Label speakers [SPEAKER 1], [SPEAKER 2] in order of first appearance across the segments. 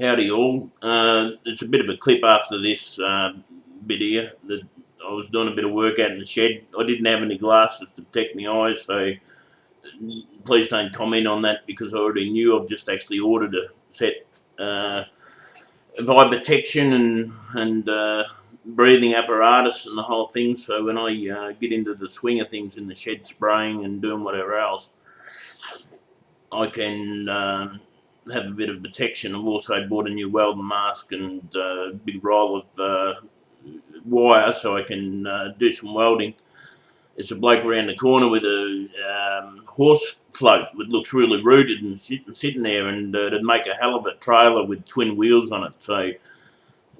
[SPEAKER 1] Howdy all. It's a bit of a clip after this bit here. That I was doing a bit of work out in the shed. I didn't have any glasses to protect my eyes, so please don't comment on that because I already knew. I've just actually ordered a set of eye protection and breathing apparatus and the whole thing. So when I get into the swing of things in the shed, spraying and doing whatever else, I can have a bit of protection. I've also bought a new welding mask and a big roll of wire so I can do some welding. There's a bloke around the corner with a horse float that looks really rooted and sitting there, and it'd make a hell of a trailer with twin wheels on it. So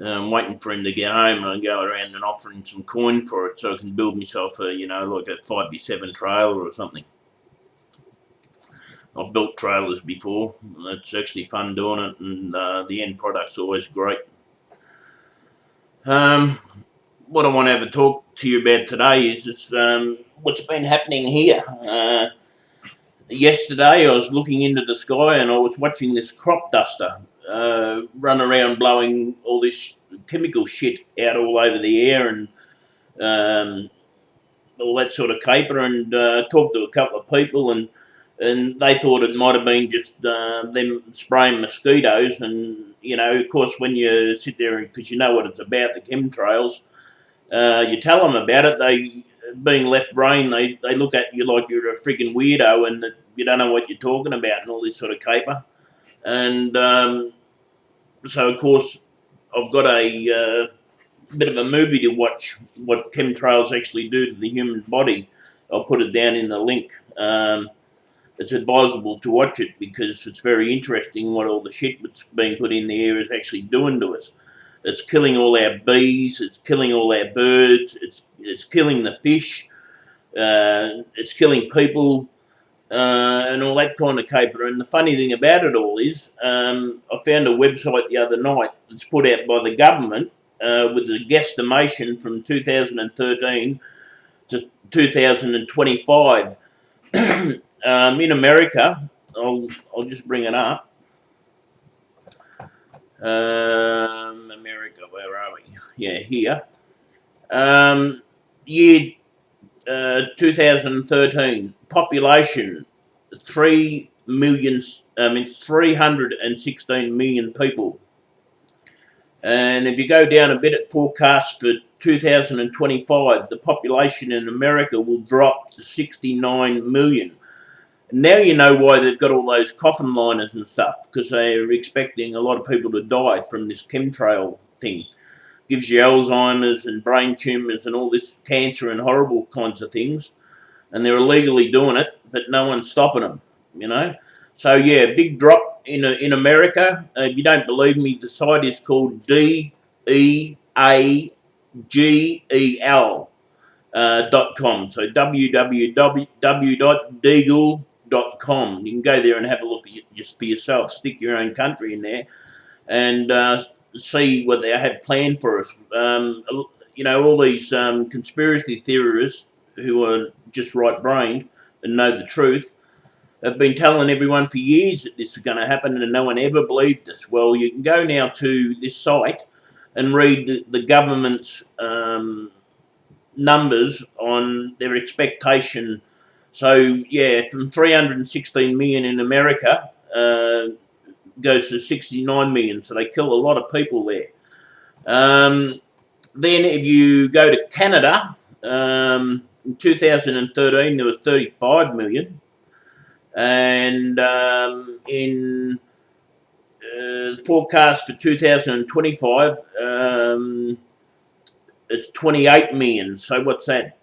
[SPEAKER 1] I'm waiting for him to get home, and I go around and offer him some coin for it so I can build myself a, like a 5x7 trailer or something. I've built trailers before. It's actually fun doing it, and the end product's always great. What I want to have a talk to you about today is what's been happening here. Yesterday I was looking into the sky and I was watching this crop duster run around blowing all this chemical shit out all over the air and all that sort of caper, and talked to a couple of people, and they thought it might have been just them spraying mosquitoes. And of course, when you sit there, because you know what it's about, the chemtrails, you tell them about it, they, being left brain, they look at you like you're a freaking weirdo and that you don't know what you're talking about and all this sort of caper. And so of course I've got a bit of a movie to watch, what chemtrails actually do to the human body. I'll put it down in the link. It's advisable to watch it because it's very interesting what all the shit that's being put in the air is actually doing to us. It's killing all our bees, it's killing all our birds, it's killing the fish, it's killing people, and all that kind of caper. And the funny thing about it all is, I found a website the other night that's put out by the government with a guesstimation from 2013 to 2025. In America, I'll just bring it up. America, where are we? Yeah, here. Year 2013, population 3 million. It's 316 million people. And if you go down a bit at forecast for 2025, the population in America will drop to 69 million. Now you know why they've got all those coffin liners and stuff, because they're expecting a lot of people to die from this chemtrail thing. Gives you Alzheimer's and brain tumours and all this cancer and horrible kinds of things. And they're illegally doing it, but no one's stopping them, So yeah, big drop in America. If you don't believe me, the site is called DEAGEL.com. So www.deagle.com. You can go there and have a look at it just for yourself. Stick your own country in there and see what they have planned for us. All these conspiracy theorists who are just right-brained and know the truth have been telling everyone for years that this is going to happen, and no one ever believed this. Well, you can go now to this site and read the government's numbers on their expectation. So yeah, from 316 million in America goes to 69 million. So they kill a lot of people there. Then if you go to Canada, in 2013 there was 35 million. And in the forecast for 2025, it's 28 million. So what's that?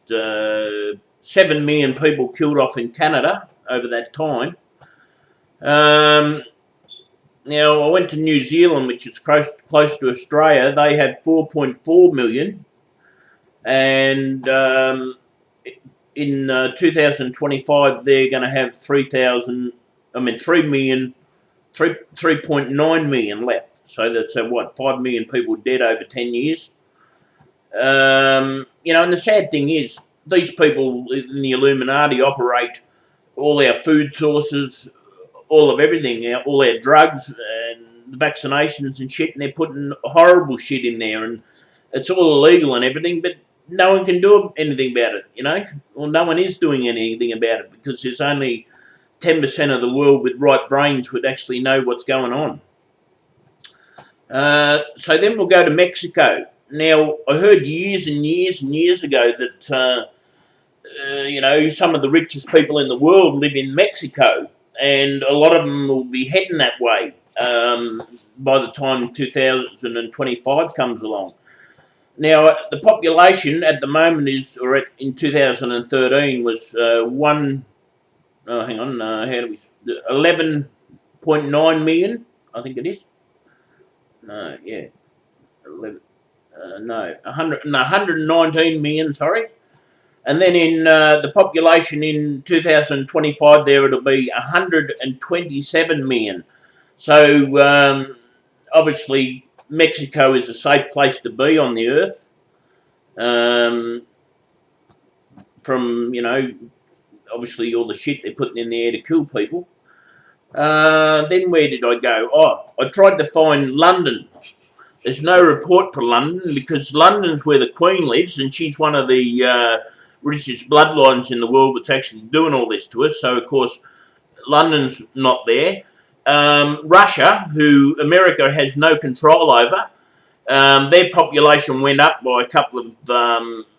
[SPEAKER 1] 7 million people killed off in Canada over that time. Now, I went to New Zealand, which is close to Australia. They had 4.4 million. And in 2025, they're going to have 3.9 million left. So that's 5 million people dead over 10 years. And the sad thing is, these people in the Illuminati operate all our food sources, all of everything, all our drugs, and the vaccinations and shit, and they're putting horrible shit in there, and it's all illegal and everything, but no one can do anything about it, you know? Well, no one is doing anything about it because there's only 10% of the world with right brains would actually know what's going on. So then we'll go to Mexico. Now, I heard years and years and years ago that, you know, some of the richest people in the world live in Mexico, and a lot of them will be heading that way by the time 2025 comes along. Now, the population at the moment is, or in 2013 was 11.9 million, I think it is. No, yeah, 119 million, sorry. And then in the population in 2025, there it'll be 127 million. So obviously Mexico is a safe place to be on the earth. From, you know, obviously all the shit they're putting in the air to kill people. Then where did I go? Oh, I tried to find London. There's no report for London because London's where the Queen lives, and she's one of the richest bloodlines in the world that's actually doing all this to us. So, of course, London's not there. Russia, who America has no control over, their population went up by a couple of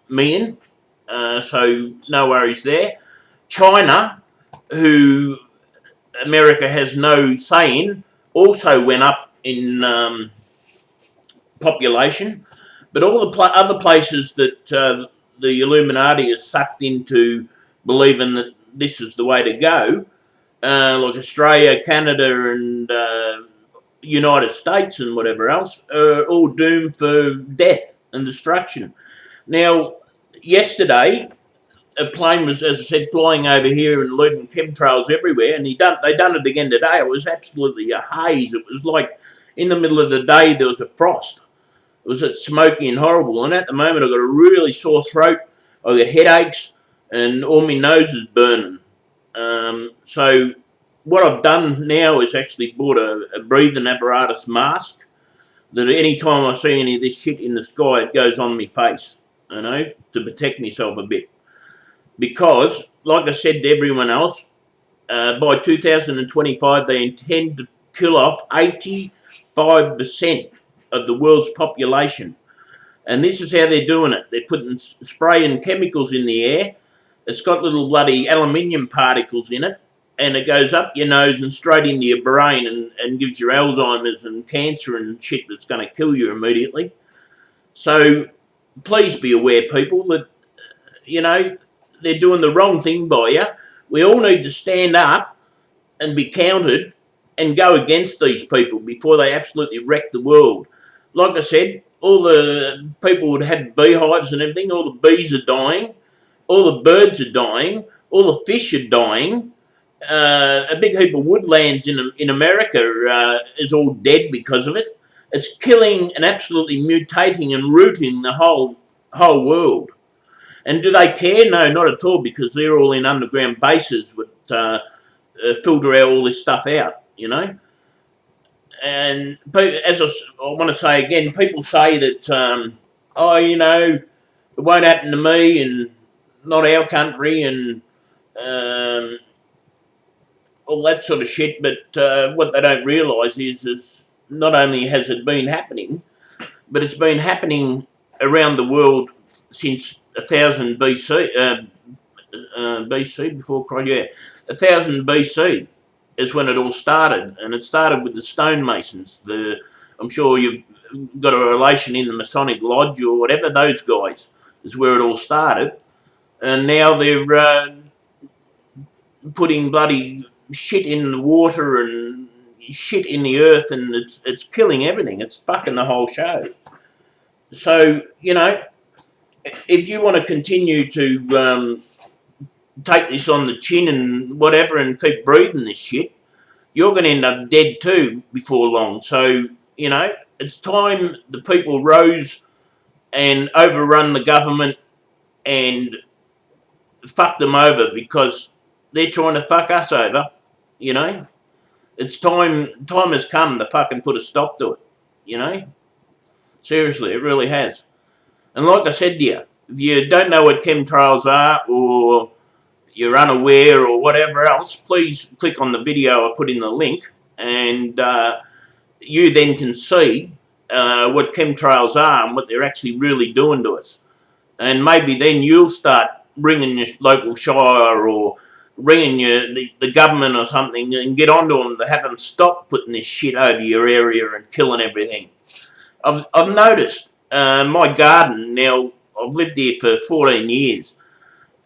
[SPEAKER 1] million. So, no worries there. China, who America has no say in, also went up in population. But all the other places that the Illuminati is sucked into believing that this is the way to go, like Australia, Canada, and United States and whatever else, are all doomed for death and destruction. Now, yesterday, a plane was, as I said, flying over here and leaving chemtrails everywhere, and they done it again today. It was absolutely a haze. It was like in the middle of the day there was a frost. It was smoky and horrible, and at the moment I've got a really sore throat, I've got headaches, and all my nose is burning. So what I've done now is actually bought a breathing apparatus mask that any time I see any of this shit in the sky, it goes on my face, you know, to protect myself a bit. Because, like I said to everyone else, by 2025 they intend to kill off 85% of the world's population. And this is how they're doing it. They're putting spraying chemicals in the air. It's got little bloody aluminium particles in it, and it goes up your nose and straight into your brain and gives you Alzheimer's and cancer and shit that's going to kill you immediately. So please be aware, people, that, you know, they're doing the wrong thing by you. We all need to stand up and be counted and go against these people before they absolutely wreck the world. Like I said, all the people that had beehives and everything, all the bees are dying, all the birds are dying, all the fish are dying. A big heap of woodlands in America is all dead because of it. It's killing and absolutely mutating and rooting the whole world. And do they care? No, not at all, because they're all in underground bases that filter out all this stuff out, you know. And as I want to say again, people say that, oh, you know, it won't happen to me and not our country and all that sort of shit. But what they don't realise is not only has it been happening, but it's been happening around the world since 1000 BC, BC before Christ, yeah, 1000 BC is when it all started, and it started with the stonemasons. I'm sure you've got a relation in the Masonic Lodge or whatever. Those guys is where it all started, and now they're putting bloody shit in the water and shit in the earth, and it's killing everything. It's fucking the whole show. So, you know, if you want to continue to take this on the chin and whatever and keep breathing this shit, you're going to end up dead too before long. So, you know, it's time the people rose and overrun the government and fuck them over, because they're trying to fuck us over, you know. It's time has come to fucking put a stop to it, you know? Seriously, it really has. And like I said to you, if you don't know what chemtrails are, or you're unaware or whatever else, please click on the video I put in the link, and you then can see what chemtrails are and what they're actually really doing to us. And maybe then you'll start ringing your local shire or ringing the government or something and get onto them to have them stop putting this shit over your area and killing everything. I've noticed my garden now, I've lived here for 14 years,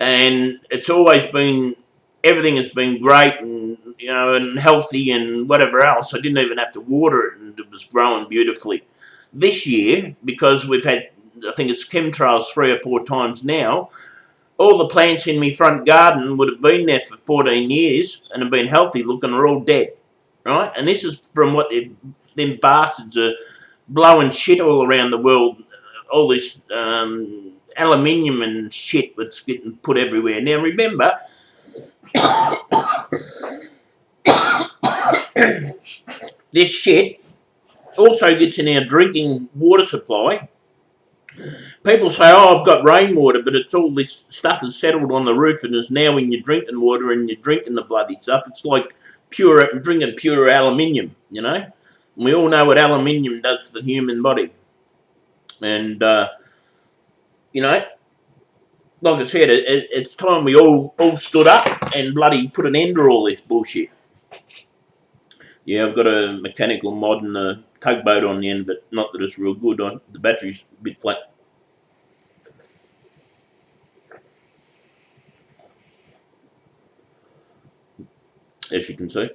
[SPEAKER 1] and it's always been, everything has been great and, you know, and healthy and whatever else. I didn't even have to water it, and it was growing beautifully. This year, because we've had, I think it's chemtrails 3 or 4 times now, all the plants in my front garden would have been there for 14 years and have been healthy looking, are all dead, right? And this is from what them bastards are blowing shit all around the world, all this aluminium and shit that's getting put everywhere. Now remember, this shit also gets in our drinking water supply. People say, oh, I've got rainwater, but it's all this stuff has settled on the roof and is now in your drinking water, and you're drinking the bloody stuff. It's like drinking pure aluminium, you know? And we all know what aluminium does to the human body. And, you know, like I said, it's time we all stood up and bloody put an end to all this bullshit. Yeah, I've got a mechanical mod and a tugboat on the end, but not that it's real good. The battery's a bit flat. As you can see.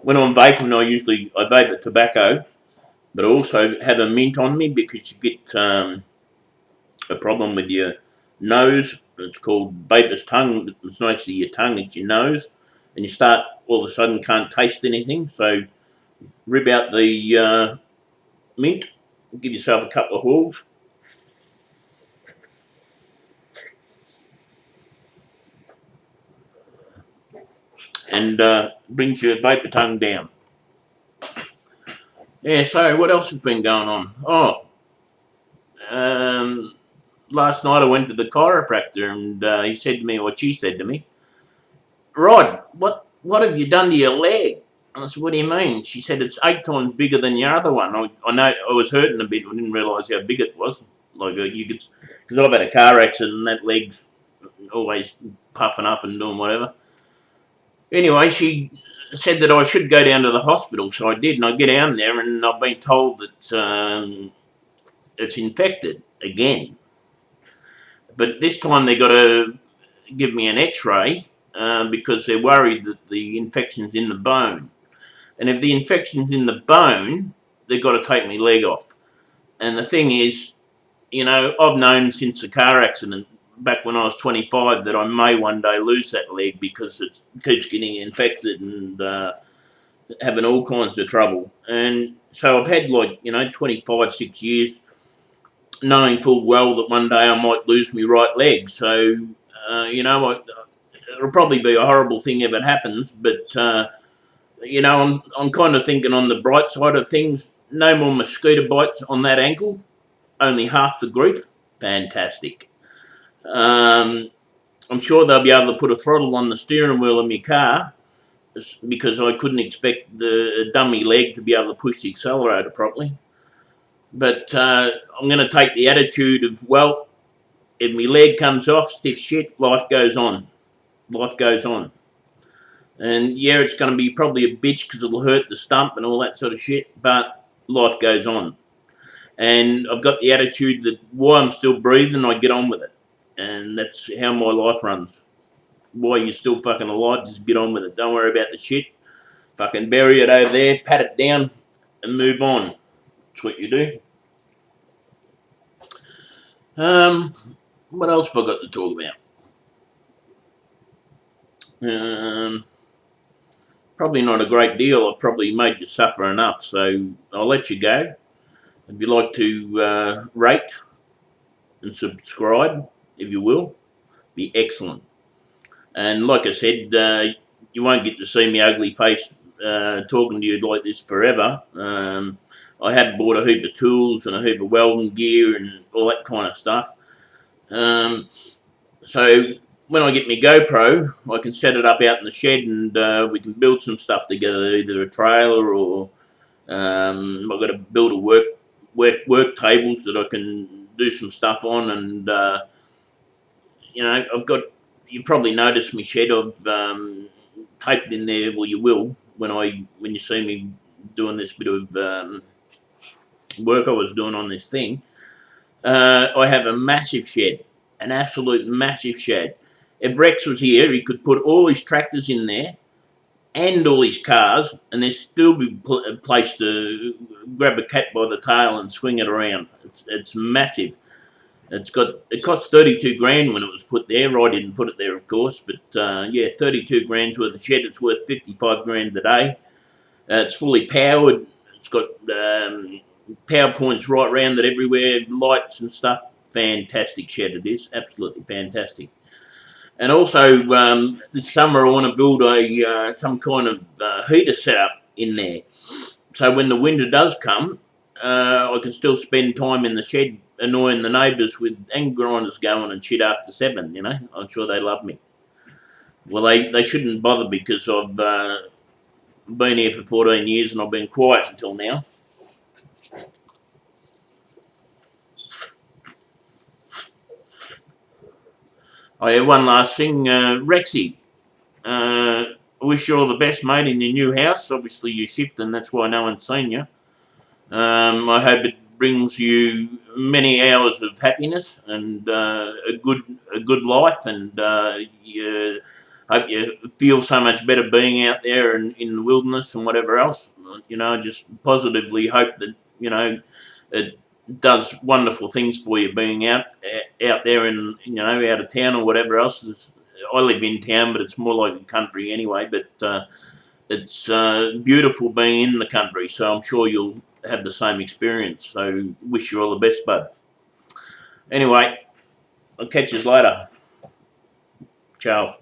[SPEAKER 1] When I'm vaping, I vape the tobacco, but I also have a mint on me because you get a problem with your nose. It's called vapor's tongue. It's not actually your tongue, it's your nose, and you start all of a sudden can't taste anything. So rip out the mint, give yourself a couple of hauls. And brings your vapor tongue down. Yeah, so what else has been going on? Oh, last night I went to the chiropractor, and he said to me, or she said to me, Rod, what have you done to your leg? And I said, what do you mean? She said, it's 8 times bigger than your other one. I know I was hurting a bit. I didn't realise how big it was. Like you could, because I've had a car accident and that leg's always puffing up and doing whatever. Anyway, she said that I should go down to the hospital, so I did, and I get down there, and I've been told that it's infected again. But this time they got to give me an X-ray because they're worried that the infection's in the bone. And if the infection's in the bone, they've got to take my leg off. And the thing is, you know, I've known since the car accident back when I was 25 that I may one day lose that leg because it keeps getting infected and having all kinds of trouble. And so I've had 6 years knowing full well that one day I might lose my right leg. So, it'll probably be a horrible thing if it happens, but, I'm kind of thinking on the bright side of things, no more mosquito bites on that ankle, only half the grief. Fantastic. I'm sure they'll be able to put a throttle on the steering wheel of my car because I couldn't expect the dummy leg to be able to push the accelerator properly. But I'm going to take the attitude of, well, if my leg comes off, stiff shit, life goes on. Life goes on. And yeah, it's going to be probably a bitch because it'll hurt the stump and all that sort of shit, but life goes on. And I've got the attitude that while I'm still breathing, I get on with it. And that's how my life runs. While you're still fucking alive, just get on with it. Don't worry about the shit. Fucking bury it over there, pat it down, and move on. That's what you do. What else have I got to talk about? Probably not a great deal. I've probably made you suffer enough, so I'll let you go. If you'd like to rate and subscribe, if you will. Be excellent. And like I said, you won't get to see me ugly face talking to you like this forever. I have bought a heap of tools and a heap of welding gear and all that kind of stuff. So when I get my GoPro, I can set it up out in the shed and we can build some stuff together, either a trailer or I've got to build a work tables that I can do some stuff on, and you know, you probably noticed my shed. I've taped in there, well, you will when you see me doing this bit of work I was doing on this thing. I have a massive shed, an absolute massive shed. If Rex was here, he could put all his tractors in there and all his cars, and there'd still be a place to grab a cat by the tail and swing it around. It's massive. It cost 32 grand when it was put there. I didn't put it there, of course, but yeah, 32 grand's worth of shed. It's worth 55 grand today. It's fully powered. It's got power points right around it everywhere, lights and stuff. Fantastic shed it is, absolutely fantastic. And also, this summer I want to build some kind of heater setup in there. So when the winter does come, I can still spend time in the shed annoying the neighbours with angle grinders going and shit after 7, you know. I'm sure they love me. Well, they shouldn't bother because I've been here for 14 years and I've been quiet until now. Oh yeah, one last thing, Rexy. I wish you all the best, mate, in your new house. Obviously, you shipped, and that's why no one's seen you. I hope it brings you many hours of happiness and a good life, and you hope you feel so much better being out there and in the wilderness and whatever else. You know, just positively hope that, you know, it does wonderful things for you being out there and, you know, out of town or whatever else. I live in town, but it's more like a country anyway. But it's beautiful being in the country, so I'm sure you'll have the same experience. So wish you all the best, bud. Anyway, I'll catch you later. Ciao.